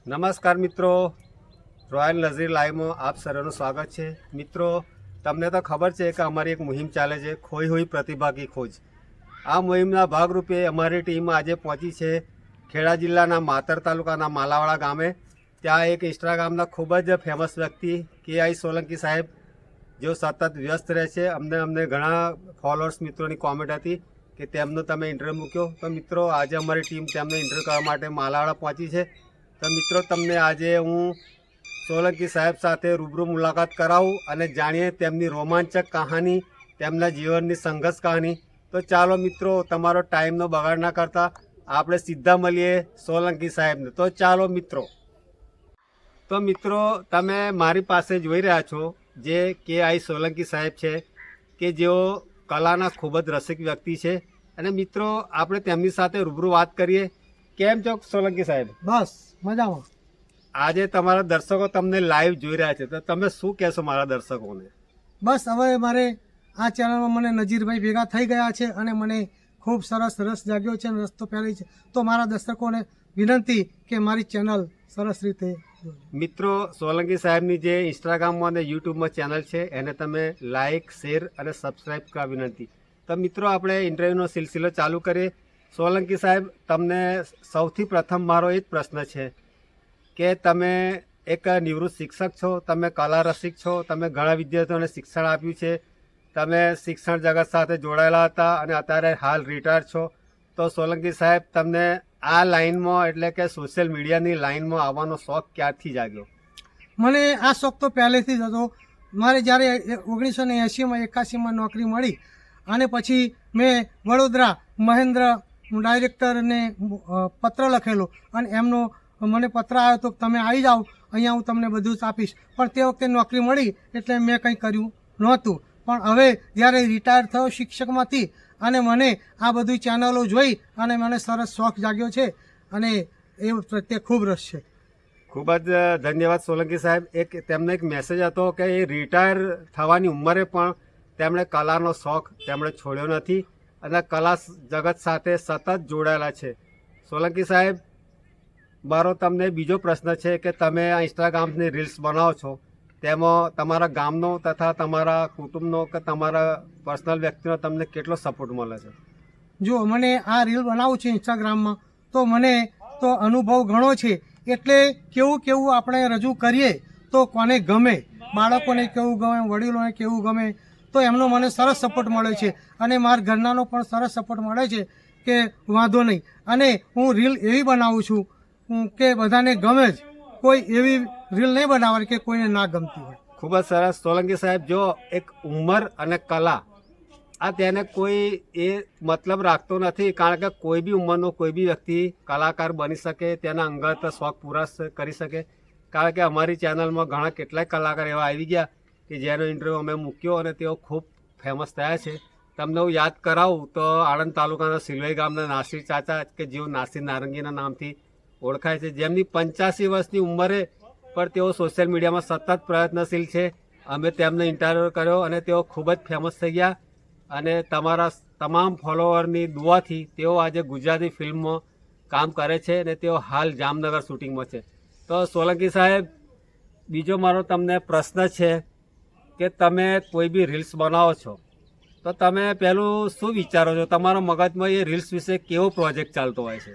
નમસ્કાર મિત્રો, રોયલ નઝીર લાઈવમાં આપ સર્વનું સ્વાગત છે। મિત્રો, તમને તો ખબર છે કે અમારી એક મુહિમ ચાલે છે, ખોઈ હુઈ પ્રતિભા કી ખોજ। આ મુહિમના ભાગરૂપે અમારી ટીમ આજે પહોંચી છે ખેડા જિલ્લાના માતર તાલુકાના માલાવાડા ગામે। ત્યાં એક ઇન્સ્ટાગ્રામના ખૂબ જ ફેમસ વ્યક્તિ KI સોલંકી સાહેબ, જો સતત વ્યસ્ત રહે છે। અમને ઘણા ફોલોઅર્સ મિત્રોની કોમેન્ટ હતી કે તેમનો તમે ઇન્ટરવ્યૂ મૂક્યો, તો મિત્રો આજે અમારી ટીમ તેમને ઇન્ટરવ્યૂ કરવા માટે માલાવાડા પહોંચી છે। તો મિત્રો, તમને આજે હું સોલંકી સાહેબ સાથે રૂબરૂ મુલાકાત કરાવું અને જાણીએ તેમની રોમાંચક કહાની, તેમના જીવનની સંઘર્ષ કહાની। તો ચાલો મિત્રો, તમારો ટાઈમનો બગાડ ના કરતા આપણે સીધા મળીએ સોલંકી સાહેબને। તો ચાલો મિત્રો। તો મિત્રો, તમે મારી પાસે જોઈ રહ્યા છો જે KI સોલંકી સાહેબ છે કે જેઓ કલાના ખૂબ જ રસિક વ્યક્તિ છે। અને મિત્રો, આપણે તેમની સાથે રૂબરૂ વાત કરીએ। કેમ છો સોલંકી સાહેબ? બસ મજામાં। આજે તમારા દર્શકો તમને લાઈવ જોઈ રહ્યા છે, તો તમે શું કહેશો મારા દર્શકોને? બસ હવે મારે આ ચેનલમાં મને નજીરભાઈ ભેગા થઈ ગયા છે અને મને ખૂબ સરસ રસ જાગ્યો છે અને રસ્તો પહેરી છે। તો મારા દર્શકોને વિનંતી કે મારી ચેનલ સરસ રીતે જોજો। મિત્રો, સોલંકી સાહેબની જે ઇન્સ્ટાગ્રામમાં અને યુટ્યુબમાં ચેનલ છે એને તમે લાઇક, શેર અને સબસ્ક્રાઈબ કરવા વિનંતી। તો મિત્રો, આપણે ઇન્ટરવ્યૂનો સિલસિલો ચાલુ કરીએ। સોલંકી સાહેબ, તમને સૌથી પ્રથમ મારો એ જ પ્રશ્ન છે કે તમે એક નિવૃત્ત શિક્ષક છો, તમે કલા રસિક છો, તમે ઘણા વિદ્યાર્થીઓને શિક્ષણ આપ્યું છે, તમે શિક્ષણ જગત સાથે જોડાયેલા હતા અને અત્યારે હાલ રિટાયર છો। તો સોલંકી સાહેબ, તમને આ લાઇનમાં એટલે કે સોશિયલ મીડિયાની લાઇનમાં આવવાનો શોખ ક્યારથી જાગ્યો? મને આ શોખ તો પહેલેથી જ હતો। મારે જ્યારે 1980માં 81માં નોકરી મળી અને પછી મેં વડોદરા મહેન્દ્ર ડાયરેક્ટરને પત્ર લખેલો અને એમનો મને પત્ર આવ્યો તો તમે આવી જાઓ, અહીંયા હું તમને બધું જ આપીશ। પણ તે વખતે નોકરી મળી એટલે મેં કંઈ કર્યું નહોતું। પણ હવે જ્યારે રિટાયર થયો શિક્ષકમાંથી અને મને આ બધી ચેનલો જોઈ અને મને સરસ શોખ જાગ્યો છે અને એ પ્રત્યે ખૂબ રસ છે। ખૂબ જ ધન્યવાદ સોલંકી સાહેબ। તેમનો એક મેસેજ હતો કે એ રિટાયર થવાની ઉંમરે પણ તેમણે કલાનો શોખ તેમણે છોડ્યો નથી અને કલા જગત સાથે સતત જોડાયેલા છે। સોલંકી સાહેબ, મારો તમને બીજો પ્રશ્ન છે કે તમે આ ઇન્સ્ટાગ્રામની રીલ્સ બનાવો છો, તેમાં તમારા ગામનો તથા તમારા કુટુંબનો કે તમારા પર્સનલ વ્યક્તિનો તમને કેટલો સપોર્ટ મળે છે? જો મને આ રીલ બનાવું છું ઇન્સ્ટાગ્રામમાં, તો મને તો અનુભવ ઘણો છે। એટલે કેવું આપણે રજૂ કરીએ તો કોને ગમે, બાળકોને કેવું ગમે, વડીલોને કેવું ગમે, તો એમનો મને સરસ સપોર્ટ મળે છે અને મારા ઘરનાનો પણ સરસ સપોર્ટ મળે છે કે વાંધો નહીં। અને હું રીલ એવી બનાવું છું કે બધાને ગમે જ, કોઈ એવી રીલ નહીં બનાવવાની કે કોઈને ના ગમતી હોય। ખૂબ જ સરસ સોલંકી સાહેબ। જો એક ઉંમર અને કલા આ તેને કોઈ એ મતલબ રાખતો નથી, કારણ કે કોઈ બી ઉંમરનો કોઈ બી વ્યક્તિ કલાકાર બની શકે, તેના અંગત શોખ પૂરા કરી શકે। કારણ કે અમારી ચેનલમાં ઘણા કેટલાય કલાકાર એવા આવી ગયા કે જેનો ઇન્ટરવ્યૂ અમે મૂક્યો અને તેઓ ખૂબ ફેમસ થયા છે। તમને હું યાદ કરાવું તો આણંદ તાલુકાના સિલવાઈ ગામના નાસિર ચાચા, કે જેઓ નાસિર નારંગીના નામથી ઓળખાય છે, જેમની 85 વર્ષની ઉંમરે પણ તેઓ સોશિયલ મીડિયામાં સતત પ્રયત્નશીલ છે। અમે તેમને ઇન્ટરવ્યૂ કર્યો અને તેઓ ખૂબ જ ફેમસ થઈ ગયા અને તમારા તમામ ફોલોવરની દુઆથી તેઓ આજે ગુજરાતી ફિલ્મમાં કામ કરે છે અને તેઓ હાલ જામનગર શૂટિંગમાં છે। તો સોલંકી સાહેબ, બીજો મારો તમને પ્રશ્ન છે કે તમે કોઈ બી રીલ્સ બનાવો છો તો તમે પહેલું શું વિચારો છો? તમારા મગજમાં એ રીલ્સ વિશે કેવો પ્રોજેક્ટ ચાલતો હોય છે?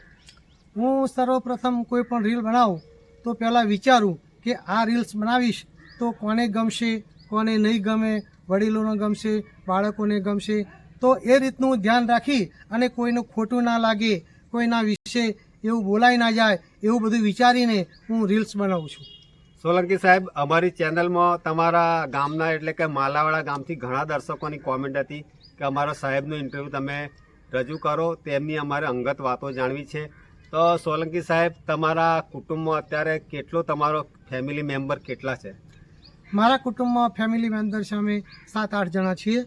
હું સર્વપ્રથમ કોઈ પણ રીલ બનાવું તો પહેલાં વિચારું કે આ રીલ્સ બનાવીશ તો કોને ગમશે, કોને નહીં ગમે, વડીલોને ગમશે, બાળકોને ગમશે। તો એ રીતનું ધ્યાન રાખી અને કોઈનું ખોટું ના લાગે, કોઈના વિશે એવું બોલાઈ ના જાય, એવું બધું વિચારીને હું રીલ્સ બનાવું છું। સોલંકી સાહેબ, અમારી ચેનલમાં તમારા ગામના એટલે કે માલાવાડા ગામથી ઘણા દર્શકોની કોમેન્ટ હતી કે અમારા સાહેબનું ઇન્ટરવ્યૂ તમે રજૂ કરો, તેમની અમારે અંગત વાતો જાણવી છે। તો સોલંકી સાહેબ, તમારા કુટુંબમાં અત્યારે કેટલો તમારો ફેમિલી મેમ્બર કેટલા છે? મારા કુટુંબમાં ફેમિલી મેમ્બર છે અમે 7-8 જણા છીએ।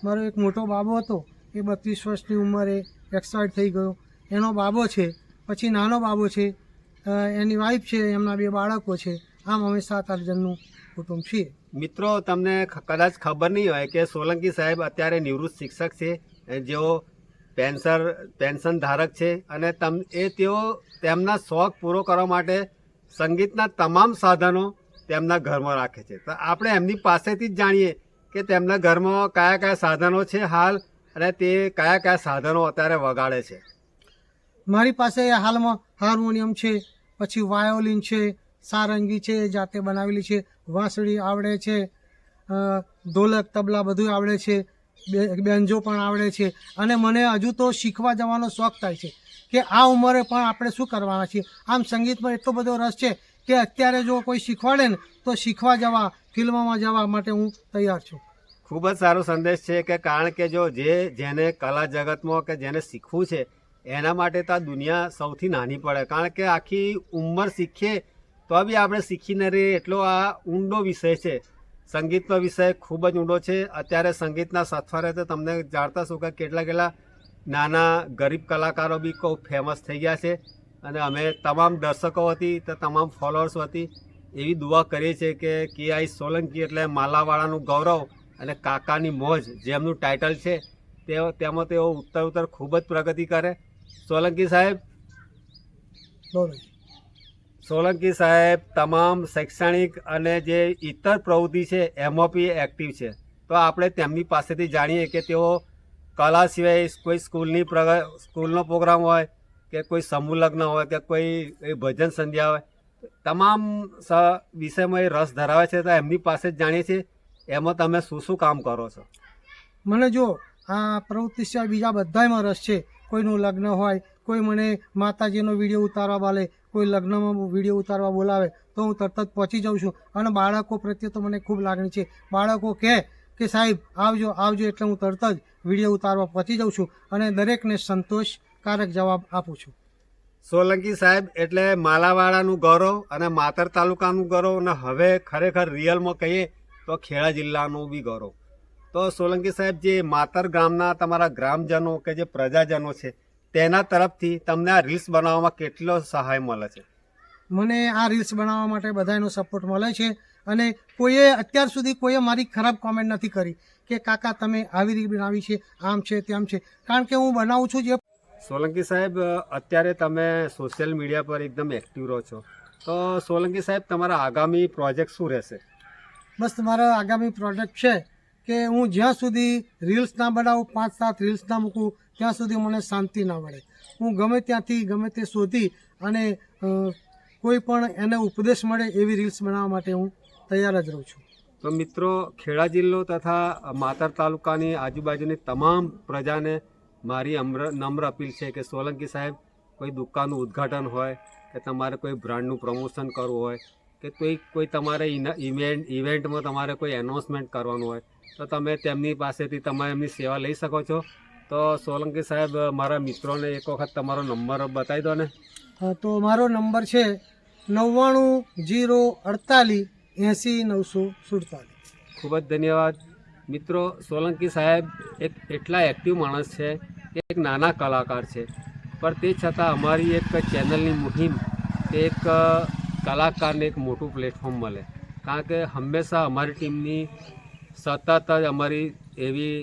મારો એક મોટો બાબો હતો, એ 32 વર્ષની ઉંમરે એક્સપાયર્ડ થઈ ગયો, એનો બાબો છે, પછી નાનો બાબો છે, એની વાઈફ છે, એમના 2 બાળકો છે। આમ અમે 7-8 જણનું કુટુંબ છીએ। મિત્રો, તમને કદાચ ખબર નહીં હોય કે સોલંકી સાહેબ અત્યારે નિવૃત્ત શિક્ષક છે, જેઓ પેન્શન ધારક છે અને તેઓ તેમના શોખ પૂરો કરવા માટે સંગીતના તમામ સાધનો તેમના ઘરમાં રાખે છે. તો આપણે એમની પાસેથી જ જાણીએ કે તેમના ઘરમાં કયા કયા સાધનો છે હાલ, અને તે કયા કયા સાધનો અત્યારે વગાડે છે. મારી પાસે હાલમાં હાર્મોનિયમ છે, પછી વાયોલિન છે, સારંગી છે જાતે બનાવેલી છે, વાંસળી આવડે છે, ઢોલક તબલા બધું આવડે છે, બેન્જો પણ આવડે છે. અને મને હજુ તો શીખવા જવાનો શોખ થાય છે કે આ ઉંમરે પણ આપણે શું કરવાના છીએ. આમ સંગીતમાં એટલો બધો રસ છે કે અત્યારે જો કોઈ શીખવાડે ને તો શીખવા જવા, ફિલ્મોમાં જવા માટે હું તૈયાર છું. ખૂબ જ સારો સંદેશ છે કે કારણ કે જો જેને કલા જગતમાં કે જેને શીખવું છે એના માટે તો આ દુનિયા સૌથી નાની પડે. કારણ કે આખી ઉંમર શીખીએ તો બી આપણે શીખી ન રહીએ, એટલો આ ઊંડો વિષય છે. સંગીતનો વિષય ખૂબ જ ઊંડો છે. અત્યારે સંગીતના સથવારે તો તમને જાણતા છો કે કેટલા નાના ગરીબ કલાકારો બી ખૂબ ફેમસ થઈ ગયા છે. અને અમે તમામ દર્શકો વતી તો તમામ ફોલોઅર્સ વતી એવી દુઆ કરીએ છીએ કે KI સોલંકી એટલે માલાવાળાનું ગૌરવ અને કાકાની મોજ જેમનું ટાઇટલ છે તેમાં તેઓ ઉત્તર ખૂબ જ પ્રગતિ કરે. સોલંકી સાહેબ તમામ શૈક્ષણિક અને જે ઇતર પ્રવૃત્તિ છે એમાં બી એક્ટિવ છે. તો આપણે તેમની પાસેથી જાણીએ કે તેઓ કલા સિવાય કોઈ સ્કૂલનો પ્રોગ્રામ હોય કે કોઈ સમૂહ લગ્ન હોય કે કોઈ ભજન સંધ્યા હોય, તમામ વિષયમાં એ રસ ધરાવે છે. તો એમની પાસે જ જાણીએ છીએ એમાં તમે શું કામ કરો છો. મને જો આ પ્રવૃત્તિ સિવાય બીજા બધામાં રસ છે. કોઈનું લગ્ન હોય, કોઈ મને માતાજીનો વિડીયો ઉતારવા બોલે, કોઈ લગ્નમાં વિડીયો ઉતારવા બોલાવે તો હું તરત જ પહોંચી જાઉં છું. અને બાળકો પ્રત્યે તો મને ખૂબ લાગણી છે. બાળકો કહે કે સાહેબ આવજો આવજો એટલે હું તરત જ વિડીયો ઉતારવા પહોંચી જાઉં છું અને દરેકને સંતોષકારક જવાબ આપું છું. સોલંકી સાહેબ એટલે માલાવાડાનું ગૌરવ અને માતર તાલુકાનું ગૌરવ, અને હવે ખરેખર રિયલમાં કહીએ તો ખેડા જિલ્લાનું બી ગૌરવ. તો સોલંકી સાહેબ, જે માતર ગામના તમારા ગ્રામજનો કે જે પ્રજાજનો છે તેના તરફથી તમને આ રીલ્સ બનાવવામાં કેટલો સહાય મળે છે? મને આ રીલ્સ બનાવવા માટે બધાનો સપોર્ટ મળે છે. અને કોઈએ અત્યાર સુધી કોઈએ મારી ખરાબ કોમેન્ટ નથી કરી કે કાકા તમે આવી રીતે બનાવી છે, આમ છે તેમ છે, કારણ કે હું બનાવું છું જે. સોલંકી સાહેબ, અત્યારે તમે સોશિયલ મીડિયા પર એકદમ એક્ટિવ રહો છો. તો સોલંકી સાહેબ, તમારા આગામી પ્રોજેક્ટ શું રહેશે? બસ મારા આગામી પ્રોજેક્ટ છે કે હું જ્યાં સુધી રીલ્સ ના બનાવું, 5-7 રીલ્સ ના મૂકું ત્યાં સુધી મને શાંતિ ના મળે. હું ગમે ત્યાંથી ગમે તે શોધી અને કોઈ પણ એને ઉપદેશ મળે એવી રીલ્સ બનાવવા માટે હું તૈયાર જ રહું છું. તો મિત્રો, ખેડા જિલ્લો તથા માતર તાલુકાની આજુબાજુની તમામ પ્રજાને મારી નમ્ર અપીલ છે કે સોલંકી સાહેબ, કોઈ દુકાનનું ઉદ્ઘાટન હોય કે તમારે કોઈ બ્રાન્ડનું પ્રમોશન કરવું હોય કે કોઈ તમારે ઇવેન્ટમાં તમારે કોઈ એનાઉન્સમેન્ટ કરવાનું હોય તો તમે તેમની પાસેથી તમે એમની સેવા લઈ શકો છો. તો સોલંકી સાહેબ, મારા મિત્રોને એક વખત તમારો નંબર બતાવી દો ને. તો મારો નંબર છે 9908480947. ખૂબ જ ધન્યવાદ મિત્રો. સોલંકી સાહેબ એક એટલા એક્ટિવ માણસ છે કે એક નાના કલાકાર છે, પણ તે છતાં અમારી એક ચેનલની મુહિમ તે એક કલાકારને એક મોટું પ્લેટફોર્મ મળે. કારણ કે હંમેશા અમારી ટીમની સતત જ અમારી એવી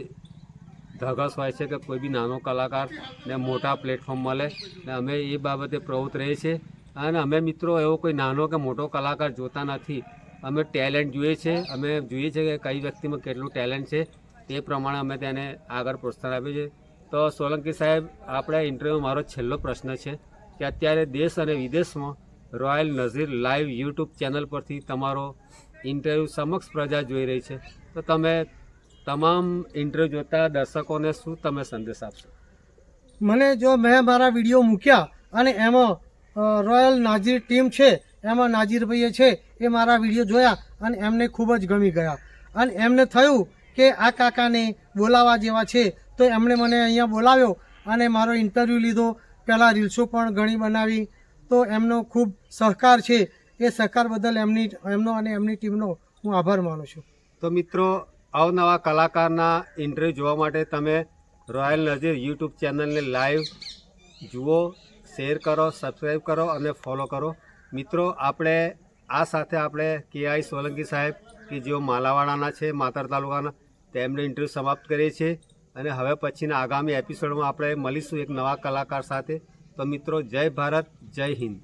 ધગસ હોય છે કે કોઈ બી નાનો કલાકારને મોટા પ્લેટફોર્મ મળે, ને અમે એ બાબતે પ્રવૃત્ત રહીએ છીએ. અને અમે મિત્રો એવો કોઈ નાનો કે મોટો કલાકાર જોતા નથી. અમે ટેલેન્ટ જોઈએ છીએ. અમે જોઈએ છીએ કે કઈ વ્યક્તિમાં કેટલું ટેલેન્ટ છે, તે પ્રમાણે અમે તેને આગળ પ્રોત્સાહન આપીએ છીએ. તો સોલંકી સાહેબ, આપણે ઇન્ટરવ્યૂ મારો છેલ્લો પ્રશ્ન છે કે અત્યારે દેશ અને વિદેશમાં royal Nazeer live YouTube channel પરથી તમારો ઇન્ટરવ્યૂ સમક્ષ પ્રજા જોઈ રહી છે. તો તમે તમામ ઇન્ટરવ્યૂ જોતા દર્શકોને શું તમે સંદેશ આપશો? મને જો મેં મારા વિડીયો મૂક્યા અને એમાં રોયલ નાઝીર ટીમ છે, એમાં નાઝીરભાઈએ છે એ મારા વિડીયો જોયા અને એમને ખૂબ જ ગમી ગયા. અને એમને થયું કે આ કાકાને બોલાવવા જેવા છે, તો એમણે મને અહીંયા બોલાવ્યો અને મારો ઇન્ટરવ્યૂ લીધો. પહેલાં રીલ્સો પણ ઘણી બનાવી. તો એમનો ખૂબ સહકાર છે. એ સહકાર બદલ એમનો અને એમની ટીમનો હું આભાર માનું છું. તો મિત્રો, અવનવા કલાકારના ઇન્ટરવ્યૂ જોવા માટે તમે રોયલ નઝીર યુટ્યુબ ચેનલને લાઈવ જુઓ, શેર કરો, સબસ્ક્રાઈબ કરો અને ફોલો કરો. મિત્રો, આપણે આ સાથે આપણે KI સોલંકી સાહેબ કે જેઓ માલાવાડાના છે, માતર તાલુકાના, તેમને ઇન્ટરવ્યૂ સમાપ્ત કરીએ છીએ. અને હવે પછીના આગામી એપિસોડમાં આપણે મળીશું એક નવા કલાકાર સાથે. તો મિત્રો, જય ભારત, જય હિન્દ.